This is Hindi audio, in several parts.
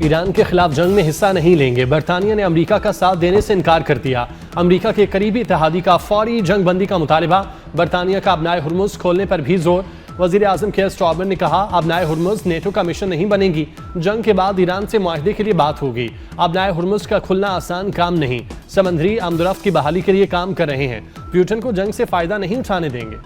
ईरान के खिलाफ जंग में हिस्सा नहीं लेंगे। बरतानिया ने अमेरिका का साथ देने से इनकार कर दिया। अमेरिका के करीबी इत्तेहादी का फौरी जंग बंदी का मुतालिबा। बरतानिया का अबनाए हुर्मुज़ खोलने पर भी जोर। वज़ीर आज़म केयर स्टारमर ने कहा, अबनाए हुर्मुज़ नेटो का मिशन नहीं बनेगी। जंग के बाद ईरान से मुआहदे के लिए बात होगी। अबनाए हुर्मुज़ का खुलना आसान काम नहीं। समंदरी आमदोरफ्त की बहाली के लिए काम कर रहे हैं। पुतिन को जंग से फायदा नहीं उठाने देंगे।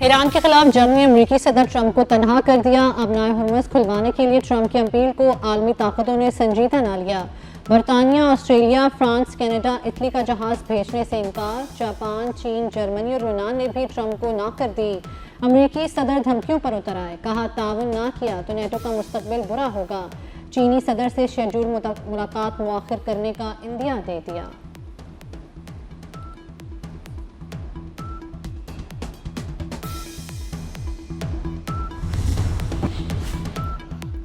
ईरान के खिलाफ जंग में अमेरिकी सदर ट्रंप को तनहा कर दिया। अबनाए हुर्मुज़ खुलवाने के लिए ट्रंप की अपील को आलमी ताकतों ने संजीदा न लिया। बरतानिया, ऑस्ट्रेलिया, फ्रांस, कनाडा, इटली का जहाज भेजने से इनकार। जापान, चीन, जर्मनी और यूनान ने भी ट्रंप को ना कर दी। अमेरिकी सदर धमकियों पर उतर आए। कहा, ताउन ना किया तो नेटो का मुस्तकबिल बुरा होगा। चीनी सदर से शेड्यूल मुलाकात मुआखिर करने का इंदिया दे दिया।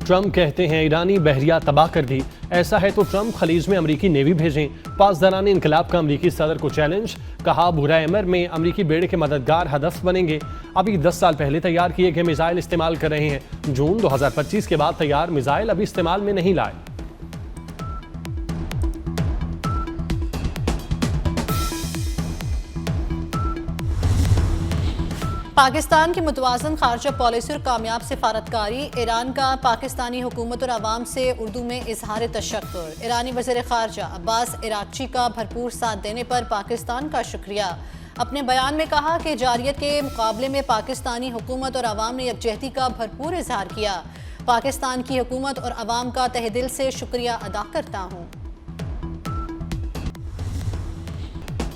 ट्रंप कहते हैं ईरानी बहरिया तबाह कर दी। ऐसा है तो ट्रंप खलीज में अमरीकी नेवी भेजें। पासदारान इनकलाब का अमरीकी सदर को चैलेंज। कहा, बुरा अमर में अमरीकी बेड़े के मददगार हदफ बनेंगे। अभी 10 साल पहले तैयार किए गए मिसाइल इस्तेमाल कर रहे हैं। जून 2025 के बाद तैयार मिसाइल अभी इस्तेमाल में नहीं लाए। पाकिस्तान की मुतवाज़न खारजा पॉलिसी और कामयाब सिफारतकारी। ईरान का पाकिस्तानी हुकूमत और आवाम से उर्दू में इजहार तशक्कुर। ईरानी वज़ीर खारजा अब्बास इराक्ची का भरपूर साथ देने पर पाकिस्तान का शुक्रिया। अपने बयान में कहा कि जारियत के मुकाबले में पाकिस्तानी हुकूमत और आवाम ने यकजहती का भरपूर इजहार किया। पाकिस्तान की हुकूमत और आवाम का तहे दिल से शुक्रिया अदा करता हूँ।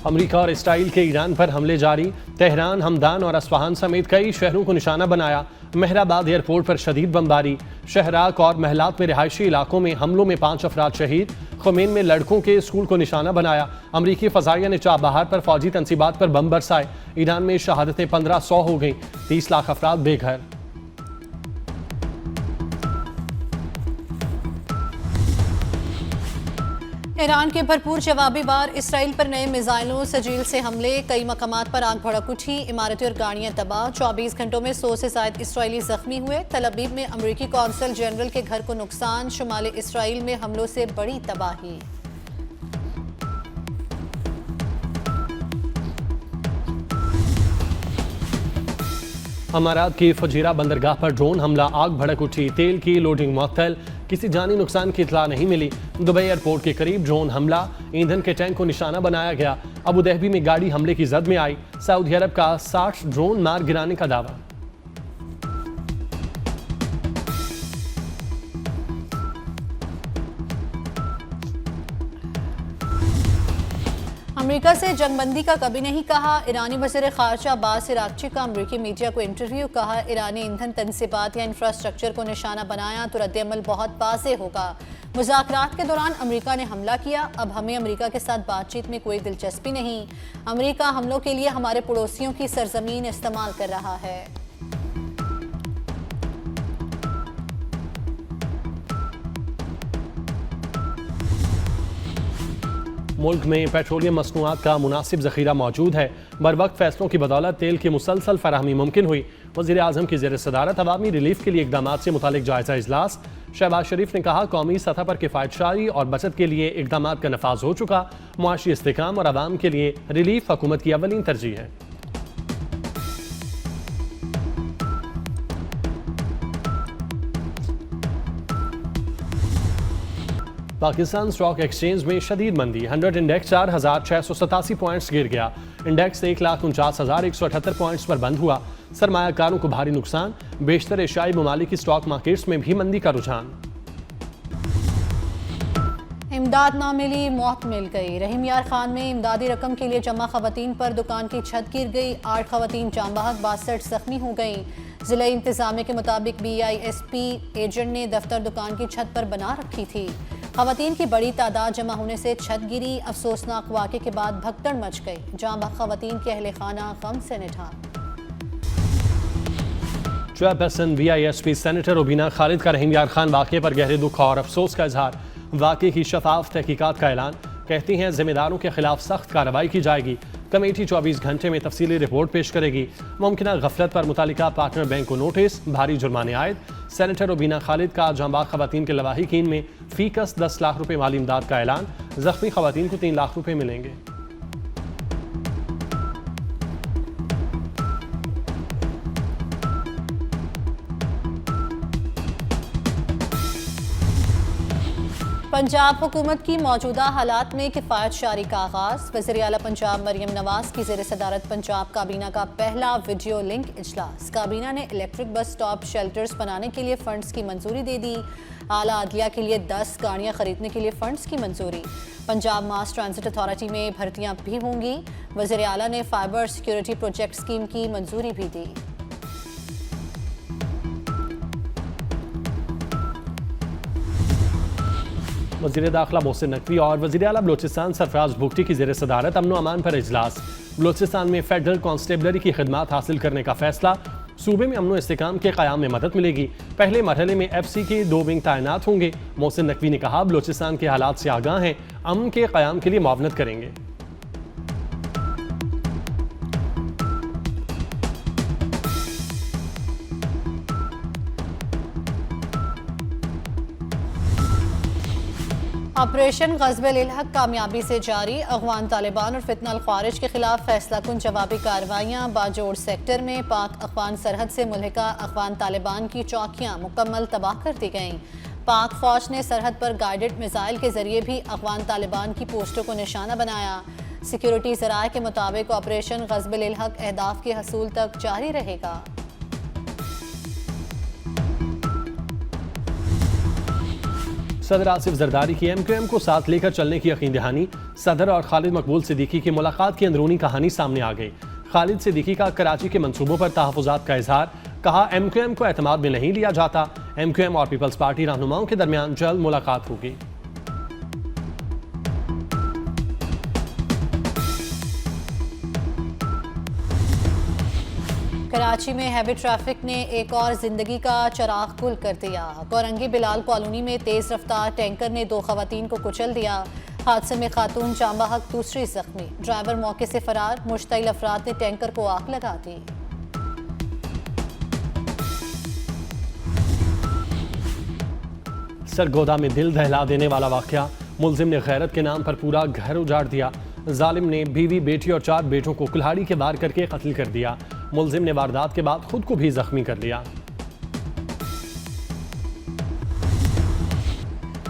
अमेरिका और इसराइल के ईरान पर हमले जारी। तेहरान, हमदान और अस्फहान समेत कई शहरों को निशाना बनाया। मेहराबाद एयरपोर्ट पर शदीद बमबारी। शहराक और महलात में रिहायशी इलाकों में हमलों में 5 अफराद शहीद। खुमैन में लड़कों के स्कूल को निशाना बनाया। अमरीकी फ़ज़ाइया ने चाबहार पर फौजी तनसीबात पर बम बरसाए। ईरान में शहादतें 1500 हो गईं। 30 लाख अफराद बेघर। ईरान के भरपूर जवाबी वार। इसराइल पर नए मिसाइलों सजील से हमले। कई मकामात पर आग भड़क उठी। इमारतें और गाड़ियां तबाह। 24 घंटों में 100 से ज़ायद इसराइली जख्मी हुए। तल अवीव में अमरीकी कौंसल जनरल के घर को नुकसान। शुमाली इसराइल में हमलों से बड़ी तबाही। अमारात की फजीरा बंदरगाह पर ड्रोन हमला। आग भड़क उठी। तेल की लोडिंग मुअत्तल। किसी जानी नुकसान की इतला नहीं मिली। दुबई एयरपोर्ट के करीब ड्रोन हमला। ईंधन के टैंक को निशाना बनाया गया। अबू धाबी में गाड़ी हमले की जद में आई। सऊदी अरब का 60 ड्रोन मार गिराने का दावा। अमेरिका से जंगबंदी का कभी नहीं कहा। ईरानी वज़ीर ख़ारजा अब्बास इराक्ची का अमरीकी मीडिया को इंटरव्यू। कहा, ईरानी ईंधन तनसीबात या इंफ्रास्ट्रक्चर को निशाना बनाया तो रद्द-ए-अमल बहुत वाज़ेह होगा। मुज़ाकरात के दौरान अमेरिका ने हमला किया। अब हमें अमेरिका के साथ बातचीत में कोई दिलचस्पी नहीं। अमेरिका हमलों के लिए हमारे पड़ोसियों की सरजमीन इस्तेमाल कर रहा है। मुल्क में पेट्रोलियम मसनूआत का मुनासिब ज़ख़ीरा मौजूद है। बरवक्त फैसलों की बदौलत तेल की मुसलसल फराहमी मुमकिन हुई। वज़ीर आज़म की ज़ेर सदारत अवामी रिलीफ के लिए इक़दामात से मुतालिक जायज़ा इजलास। शहबाज शरीफ ने कहा, कौमी सतह पर किफ़ायतशारी और बचत के लिए इक़दामात का नफाज हो चुका। मुआशी इस्तेहकाम और आवाम के लिए रिलीफ हुकूमत की अवलीन तरजीह है। पाकिस्तान स्टॉक एक्सचेंज में शदीद मंदी। 100 इंडेक्स 4687 पॉइंट्स गिर गया। इंडेक्स 1,49,178 पॉइंट्स पर बंद हुआ। सरमायाकारों को भारी नुकसान। बेशतर एशियाई ममालिक की स्टॉक मार्केट्स में भी मंदी का रुझान। इमदाद ना मिली, मौत मिल गई। रहीम यार खान में इमदादी रकम के लिए जमा खवातीन पर दुकान की छत गिर गई। 8 खवातीन जाम बहक, 62 जख्मी हो गई। जिला इंतजामिया के मुताबिक BISP एजेंट ने दफ्तर दुकान की छत पर बना रखी थी। खवातीन की बड़ी तादाद जमा होने से छत गिरी। अफसोसनाक वाक़े के बाद भगदड़ मच गई। जाम बहक खवातीन के अहले खाना गम से निठार। Chairperson BISP senator Rubina Khalid का रहीम यार खान वाक़े पर गहरे दुख और अफसोस का इजहार। वाक़े की शफाफ तहकीकात का ऐलान। कहती हैं जिम्मेदारों के खिलाफ सख्त कार्रवाई की जाएगी। कमेटी 24 घंटे में तफसीली रिपोर्ट पेश करेगी। मुमकिन गफलत पर मुतालिका पार्टनर बैंक को नोटिस, भारी जुर्माने आयद। सेनेटर रुबीना खालिद का जांबाज खवातीन के लवाहिकीन में फीकस 10 लाख रुपए माली इमदाद का ऐलान। जख्मी खवातीन को 3 लाख रुपए मिलेंगे। पंजाब हुकूमत की मौजूदा हालात में किफ़ायत शारी का आगाज़। वज़ीर आला पंजाब मरियम नवाज की ज़ेर सदारत पंजाब काबीना का पहला वीडियो लिंक इजलास। काबीना ने इलेक्ट्रिक बस स्टॉप शेल्टर्स बनाने के लिए फ़ंड्स की मंजूरी दे दी। आला अदलिया के लिए 10 गाड़ियाँ खरीदने के लिए फ़ंड्स की मंजूरी। पंजाब मास ट्रांजिट अथॉरिटी में भर्तियाँ भी होंगी। वज़ीर आला ने फाइबर सिक्योरिटी प्रोजेक्ट स्कीम की मंजूरी भी दी। वज़ीर दाखिला मोहसिन नकवी और वज़ीर आला बलोचिस्तान सरफराज भुगटी की ज़ेर सदारत अमन व अमान पर इजलास। बलोचिस्तान में फेडरल कांस्टेबलरी की खिदमात हासिल करने का फैसला। सूबे में अमन व इस्तेकाम के क़याम में मदद मिलेगी। पहले मरहले में FC के 2 विंग तैनात होंगे। मोहसिन नकवी ने कहा बलोचिस्तान के हालात से आगाह हैं, अमन के क़याम के लिए मुआवनत करेंगे। ऑपरेशन ग़ज़्व-ए-हक़ कामयाबी से जारी। अफ़गान तालिबान और फितना अल ख़वारिज के खिलाफ फैसला कुन जवाबी कार्रवाइयाँ। बाजोड़ सेक्टर में पाक अफ़गान सरहद से मुल्हिका अफ़गान तालिबान की चौकियाँ मुकम्मल तबाह कर दी गईं। पाक फ़ौज ने सरहद पर गाइडेड मिसाइल के जरिए भी अफ़गान तालिबान की पोस्टों को निशाना बनाया। सिक्योरिटी ज़राए के मुताबिक ऑपरेशन ग़ज़्व-ए-हक़ अहदाफ के हसूल तक जारी रहेगा। सदर आसिफ जरदारी की MQM को साथ लेकर चलने की यकीन दहानी। सदर और खालिद मकबूल सिद्दीकी की मुलाकात की अंदरूनी कहानी सामने आ गई। खालिद सिद्दीकी का कराची के मंसूबों पर तहफ़्फ़ुज़ात का इजहार। कहा MQM को एतमाद में नहीं लिया जाता। MQM और पीपल्स पार्टी रहनुमाओं के दरमियान जल्द मुलाकात होगी। कराची में हैवी ट्रैफिक ने एक और जिंदगी का चिराग गुल कर दिया। कोरंगी बिलाल कॉलोनी में तेज रफ्तार टैंकर ने 2 खवातीन को कुचल दिया। हादसे में खातून जांबा हक दूसरी जख्मी। ड्राइवर मौके से फरार। मुश्तइल अफराद ने टैंकर को आग लगा दी। सरगोदा में दिल दहला देने वाला वाकया। मुलजिम ने गैरत के नाम पर पूरा घर उजाड़ दिया। जालिम ने बीवी, बेटी और 4 बेटों को कुल्हाड़ी के वार करके कत्ल कर दिया। मुलजिम ने वारदात के बाद खुद को भी जख्मी कर लिया।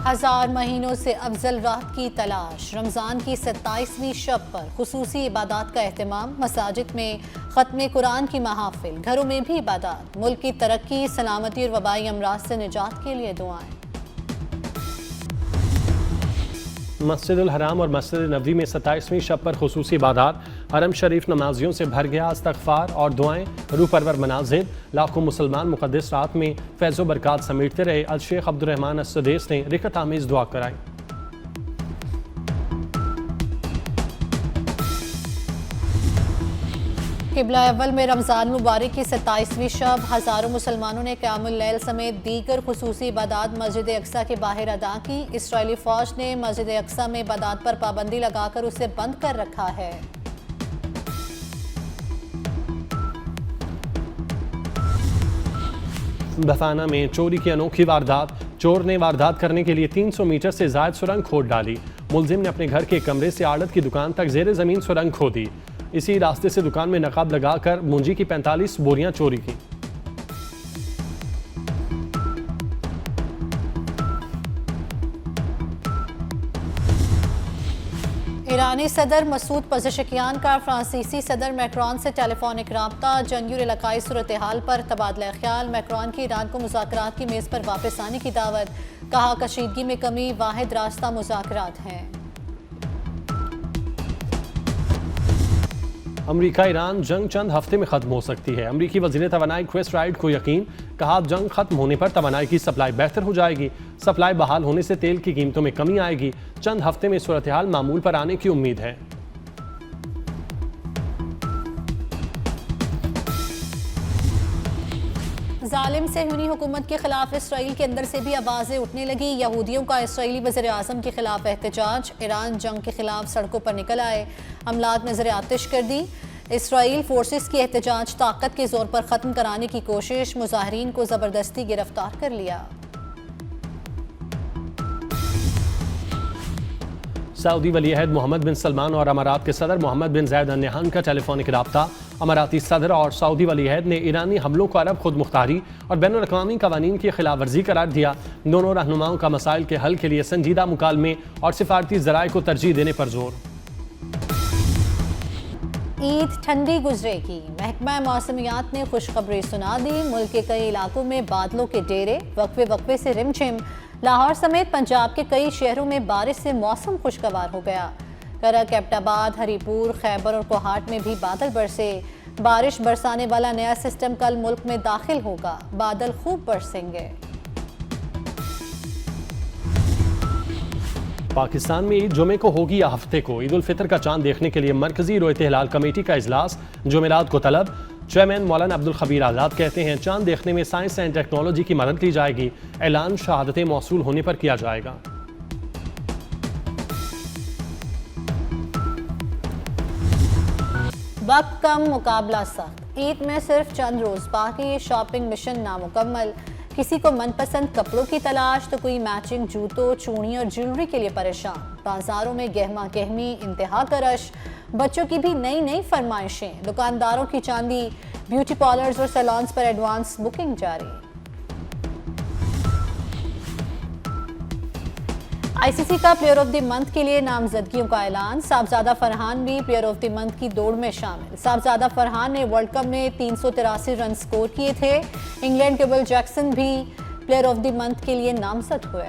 1000 महीनों से अफजल रात की तलाश। रमज़ान की 27वीं शब पर खुसूसी इबादत का एहतमाम। मसाजिद में ख़त्म कुरान की महाफिल। घरों में भी इबादत। मुल्क की तरक्की, सलामती और वबाई अमराज से निजात के लिए दुआएं। मस्जिदुल हराम और मस्जिद नबवी में 27वीं शब पर खुसूसी इबादत। हरम शरीफ नमाजियों से भर गया। इस्तग़फ़ार और दुआएं। रूह परवर मनाज़िर। लाखों मुसलमान मुक़द्दस रात में फैज़ो बरक़ात समेटते रहे। अल शेख अब्दुर्रहमान अस-सुदैस ने रिकत आमेज़ दुआ कराई। किबला अव्वल में रमज़ान मुबारक की 27वीं शब। हज़ारों मुसलमानों ने क़यामुल लैल समेत दीगर खुसूसी इबादत मस्जिद अक्सा के बाहर अदा की। इसराइली फ़ौज ने मस्जिद अक्सा में इबादत पर पाबंदी लगाकर उसे बंद कर रखा है। बफाना में चोरी की अनोखी वारदात। चोर ने वारदात करने के लिए 300 मीटर से ज़ायद सुरंग खोद डाली। मुलजिम ने अपने घर के कमरे से आड़त की दुकान तक ज़ेर ज़मीन सुरंग खोदी। इसी रास्ते से दुकान में नकाब लगाकर मूंजी की 45 बोरियां चोरी की। ईरानी सदर मसूद पज़ेशकियान का फ्रांसीसी सदर मैक्रोन से टेलीफोनिक राब्ता। जंगी और इलाकाई सूरत हाल पर तबादला ख्याल। मैक्रोन की ईरान को मुज़ाकरात की मेज़ पर वापस आने की दावत। कहा कशीदगी में कमी वाहिद रास्ता मुज़ाकरात हैं। अमरीका ईरान जंग चंद हफ्ते में खत्म हो सकती है। अमरीकी वज़ीर तवानाई क्रिस राइड को यकीन। कहा जंग खत्म होने पर तवानाई की सप्लाई बेहतर हो जाएगी। सप्लाई बहाल होने से तेल की कीमतों में कमी आएगी। चंद हफ्ते में सूरत हाल मामूल पर आने की उम्मीद है। जालिम सहयूनी हुकूमत के खिलाफ इसराइल के अंदर से भी आवाज़ें उठने लगी। यहूदियों का इसराइली वज़ीर आज़म के खिलाफ एहतजाज। ईरान जंग के खिलाफ सड़कों पर निकल आए, हमलात में ज़र आतिश कर दी। इसराइल फोर्सेस की एहतजाज ताकत के जोर पर ख़त्म कराने की कोशिश, मुजाहरीन को ज़बरदस्ती गिरफ्तार कर लिया। सऊदी वलीअहद मोहम्मद बिन सलमान और अमारात के सदर मोहम्मद बिन ज़ायद अल नहयान का टेलीफोनिक रब्ता। अमाराती सदर और सऊदी वलीअहद ने ईरानी हमलों को अरब खुद मुख्तारी और बैनुल अक़वामी कवानीन की खिलाफ वर्जी करार दिया। दोनों रहनुमाओं का मसाइल के हल के लिए संजीदा मुकालमे और सिफारती ज़राए को तरजीह देने पर जोर। ईद ठंडी गुजरेगी, महकमा मौसमियात ने खुशखबरी सुना दी। मुल्क के कई इलाकों में बादलों के डेरे, वक्फे वक्फे से रिमझिम। लाहौर समेत पंजाब के कई शहरों में बारिश से मौसम खुशगवार हो गया। करक, एबटाबाद, हरीपुर, खैबर और कोहाट में भी बादल बरसे। बारिश बरसाने वाला नया सिस्टम कल मुल्क में दाखिल होगा, बादल खूब बरसेंगे। पाकिस्तान में ईद जुमे को होगी या हफ्ते को। ईद उल फितर का चांद देखने के लिए मरकजी रोयत हिलाल कमेटी का इजलास, जुमेरात को तलब। चेयरमैन मौलाना अब्दुल खबीर आज़ाद कहते हैं चांद देखने में साइंस एंड टेक्नोलॉजी की मदद ली जाएगी। ऐलान शहादतें मौसूल होने पर किया जाएगा। वक्त कम, मुकाबला सख्त। ईद में सिर्फ चंद रोज बाकी, शॉपिंग मिशन नामुकम्मल। किसी को मनपसंद कपड़ों की तलाश तो कोई मैचिंग जूतों, चूड़ी और ज्वेलरी के लिए परेशान। बाजारों में गहमा गहमी, इंतहा का रश। बच्चों की भी नई नई फरमाइशें। दुकानदारों की चांदी, ब्यूटी पार्लर्स और सैलून्स पर एडवांस बुकिंग जारी। आईसीसी का प्लेयर ऑफ द मंथ के लिए नामजदगियों का ऐलान। साहबजादा फरहान भी प्लेयर ऑफ द मंथ की दौड़ में शामिल। साहबजादा फरहान ने वर्ल्ड कप में 383 रन स्कोर किए थे। इंग्लैंड के विल जैक्सन भी प्लेयर ऑफ द मंथ के लिए नामजद हुए।